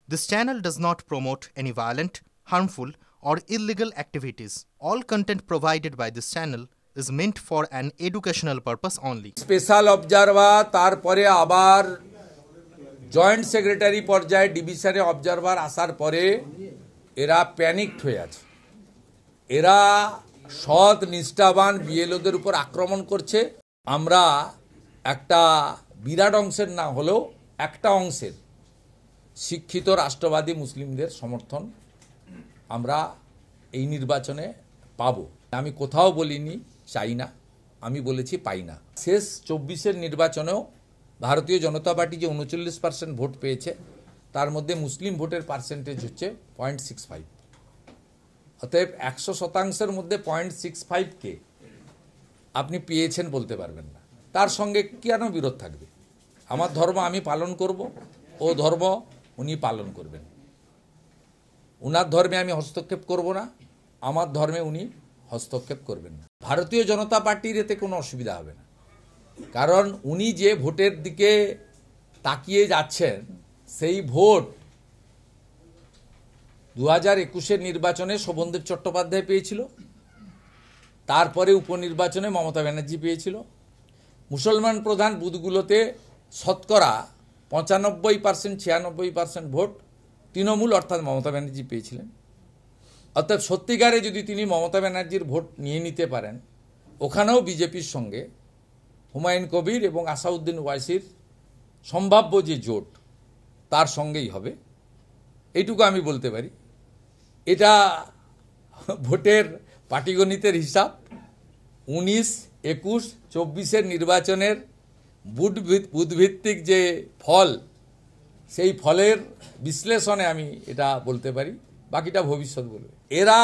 This channel does not promote any violent, harmful, or illegal activities. All content provided by this channel is meant for an educational purpose only. Special observer তারপরে আবার joint secretary পর্যায়ে ডিভিশনে observer আসার পরে এরা panicked হয়ে আছে। এরা সৎ নিষ্ঠাবান বিএলওদের উপর আক্রমণ করছে। আমরা একটা বিরাট অংশের না হলেও একটা অংশের শিক্ষিত রাষ্ট্রবাদী মুসলিমদের সমর্থন আমরা এই নির্বাচনে পাবো। আমি কোথাও বলিনি চাই না, আমি বলেছি পাই না। শেষ 24-এর নির্বাচনেও ভারতীয় জনতা পার্টি যে 39% ভোট পেয়েছে তার মধ্যে মুসলিম ভোটের পার্সেন্টেজ হচ্ছে 0.65। অতএব 100%-এর মধ্যে 0.65কে আপনি পেয়েছেন বলতে পারবেন না। তার সঙ্গে কেন বিরোধ থাকবে? আমার ধর্ম আমি পালন করব, ও ধর্ম উনি পালন করবেন। উনার ধর্মে আমি হস্তক্ষেপ করব না, আমার ধর্মে উনি হস্তক্ষেপ করবেন না। ভারতীয় জনতা পার্টির এতে কোনো অসুবিধা হবে না, কারণ উনি যে ভোটের দিকে তাকিয়ে যাচ্ছেন সেই ভোট 2021-এর নির্বাচনে শোভনদেব চট্টোপাধ্যায় পেয়েছিল, তারপরে উপনির্বাচনে মমতা ব্যানার্জি পেয়েছিল। মুসলমান প্রধান বুথগুলোতে শতকরা 95% 96% ভোট তৃণমূল অর্থাৎ মমতা ব্যানার্জি পেয়েছিলেন। অর্থাৎ সত্যিকারে যদি তিনি মমতা ব্যানার্জির ভোট নিয়ে নিতে পারেন, ওখানেও বিজেপির সঙ্গে হুমায়ুন কবির এবং আসাউদ্দিন ওয়াইসির সম্ভাব্য যে জোট তার সঙ্গেই হবে, এইটুকু আমি বলতে পারি। এটা ভোটের পাটিগণিতের হিসাব। 19, 21, 24-এর নির্বাচনের বুথভিত্তিক যে ফল, সেই ফলের বিশ্লেষণে আমি এটা বলতে পারি, বাকিটা ভবিষ্যৎ বলবে। এরা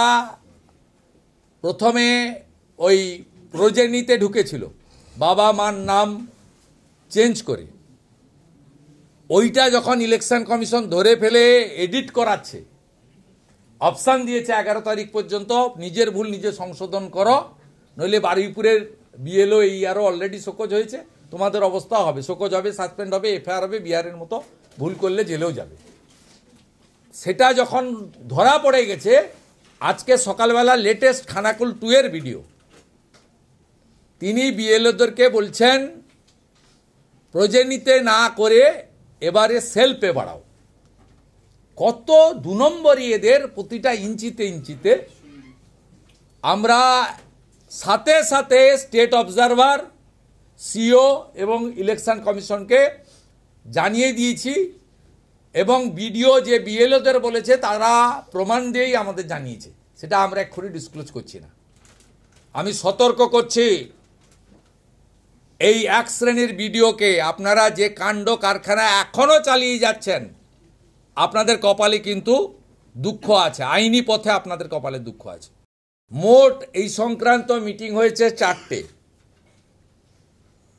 প্রথমে ওই প্রোজেনিতে ঢুকেছিল, বাবা মার নাম চেঞ্জ করে। ওইটা যখন ইলেকশন কমিশন ধরে ফেলে এডিট করাচ্ছে, অপশান দিয়েছে 11 তারিখ পর্যন্ত নিজের ভুল নিজে সংশোধন করো, নইলে বারুইপুরের বিএলও এই আরও অলরেডি শোকজ হয়েছে, তোমাদের অবস্থা হবে, শোকজ হবে, সাসপেন্ড হবে, এফআইআর হবে, বিহারের মতো ভুল করলে জেলেও যাবে। সেটা যখন ধরা পড়ে গেছে, আজকে সকালবেলা লেটেস্ট খানাকুল 2-এর ভিডিও, তিনি বিএলওদেরকে বলছেন প্রজেনিতে না করে এবারে সেলফে বাড়াও। কত 2 নম্বরই এদের, প্রতিটা ইঞ্চিতে ইঞ্চিতে। আমরা সাথে সাথে স্টেট অবজারভার, সিও এবং ইলেকশন কমিশনকে জানিয়ে দিয়েছি, এবং ভিডিও যে বিএলওদের বলেছে তারা প্রমাণ দিয়েই আমাদের জানিয়েছে। সেটা আমরা এক্ষুনি ডিসক্লোজ করছি না। আমি সতর্ক করছি, এই 1 শ্রেণীর ভিডিওকে আপনারা যে কাণ্ড কারখানা এখনও চালিয়ে যাচ্ছেন, আপনাদের কপালে কিন্তু দুঃখ আছে, আইনি পথে আপনাদের কপালে দুঃখ আছে। মোট এই সংক্রান্ত মিটিং হয়েছে 4টে।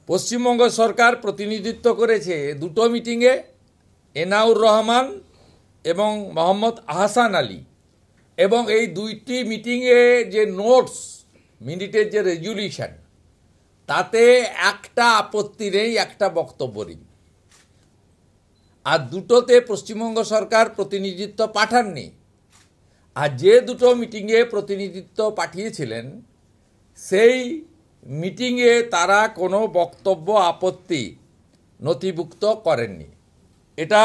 পশ্চিমবঙ্গ সরকার প্রতিনিধিত্ব করেছে 2টো মিটিংয়ে, এনাউর রহমান এবং মোহাম্মদ আহসান আলী। এবং এই 2টি মিটিংয়ে যে নোটস, মিনিটের যে রেজুলিউশন, তাতে একটা আপত্তি নেই, একটা বক্তব্য নেই। আর 2টোতে পশ্চিমবঙ্গ সরকার প্রতিনিধিত্ব পাঠাননি। আর যে 2টো মিটিংয়ে প্রতিনিধিত্ব পাঠিয়েছিলেন, সেই মিটিংয়ে তারা কোনো বক্তব্য আপত্তি নথিভুক্ত করেননি। এটা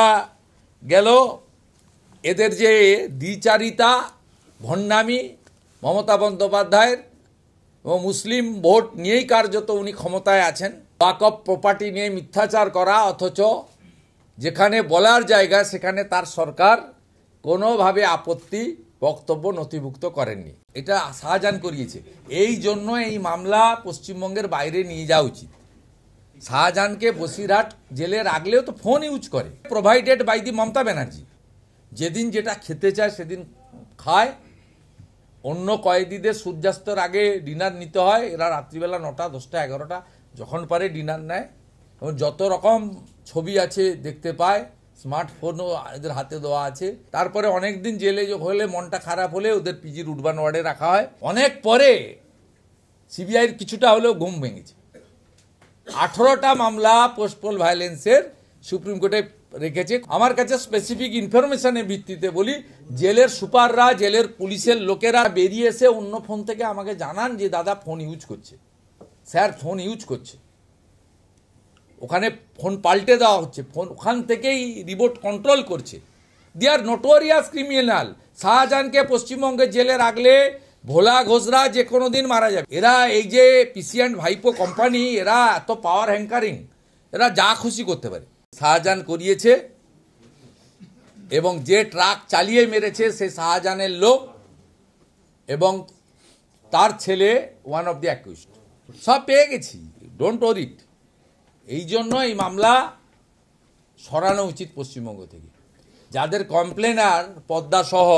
গেল এদের যে দ্বিচারিতা, ভণ্ডামি মমতা বন্দ্যোপাধ্যায়ের, এবং মুসলিম ভোট নিয়েই কার্যত উনি ক্ষমতায় আছেন। ওয়াকফ প্রপার্টি নিয়ে মিথ্যাচার করা, অথচ যেখানে বলার জায়গা সেখানে তার সরকার কোনোভাবে আপত্তি বক্তব্য নথিভুক্ত করেননি। এটা শাহজাহান করিয়েছে। এই জন্য এই মামলা পশ্চিমবঙ্গের বাইরে নিয়ে যাওয়া উচিত। শাহজাহানকে বসিরহাট জেলে রাখলেও তো ফোন ইউজ করে, provided by the Mamata Banerjee. যেদিন যেটা খেতে চায় সেদিন খায়। অন্য কয়েদিদের সূর্যাস্তের আগে ডিনার নিতে হয়, এরা রাত্রিবেলা 9টা, 10টা, 11টা যখন পারে ডিনার নেয়। এবং যত রকম ছবি আছে দেখতে পায়, স্মার্টফোনও এদের হাতে দেওয়া আছে। তারপরে অনেক দিন জেলে হলে, মনটা খারাপ হলে ওদের পিজির উডবান ওয়ার্ডে রাখা হয়। অনেক পরে সিবিআইয়ের কিছুটা হলেও ঘুম ভেঙেছে। 18টা মামলা পোস্টপোল ভায়োলেন্সের সুপ্রিম কোর্টে রেখেছে। আমার কাছে স্পেসিফিক ইনফরমেশনের ভিত্তিতে বলি, জেলের সুপাররা, জেলের পুলিশের লোকেরা বেরিয়ে এসে অন্য ফোন থেকে আমাকে জানান যে দাদা ফোন ইউজ করছে, স্যার ফোন ইউজ করছে, ওখানে ফোন পাল্টে দেওয়া হচ্ছে, ফোন ওখান থেকেই রিমোট কন্ট্রোল করছে। দে আর নোটোরিয়াস ক্রিমিনাল। শাহজাহানকে পশ্চিমবঙ্গের জেলে রাখলে ভোলা ঘোষরা যে কোনো দিন মারা যাবে। এরা এই যে পিসি অ্যান্ড ভাইপো কোম্পানি, এরা এত পাওয়ার হ্যাঙ্কারিং, এরা যা খুশি করতে পারে। শাহজাহান করিয়েছে এবং যে ট্রাক চালিয়ে মেরেছে সে শাহজাহানের লোক এবং তার ছেলে ওয়ান অফ দি অ্যাকিউজড। সব পেয়ে গেছি, ডোন্ট ওরিট। এই জন্য এই মামলা সরানো উচিত পশ্চিমবঙ্গ থেকে। যাদের কমপ্লেনার পদ্মা সহ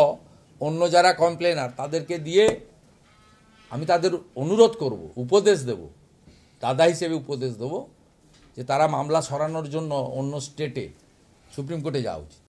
অন্য যারা কমপ্লেনার, তাদেরকে দিয়ে আমি তাদের অনুরোধ করব, উপদেশ দেব, দাদা হিসেবে উপদেশ দেব যে তারা মামলা সরানোর জন্য অন্য স্টেটে সুপ্রিম কোর্টে যাওয়া উচিত।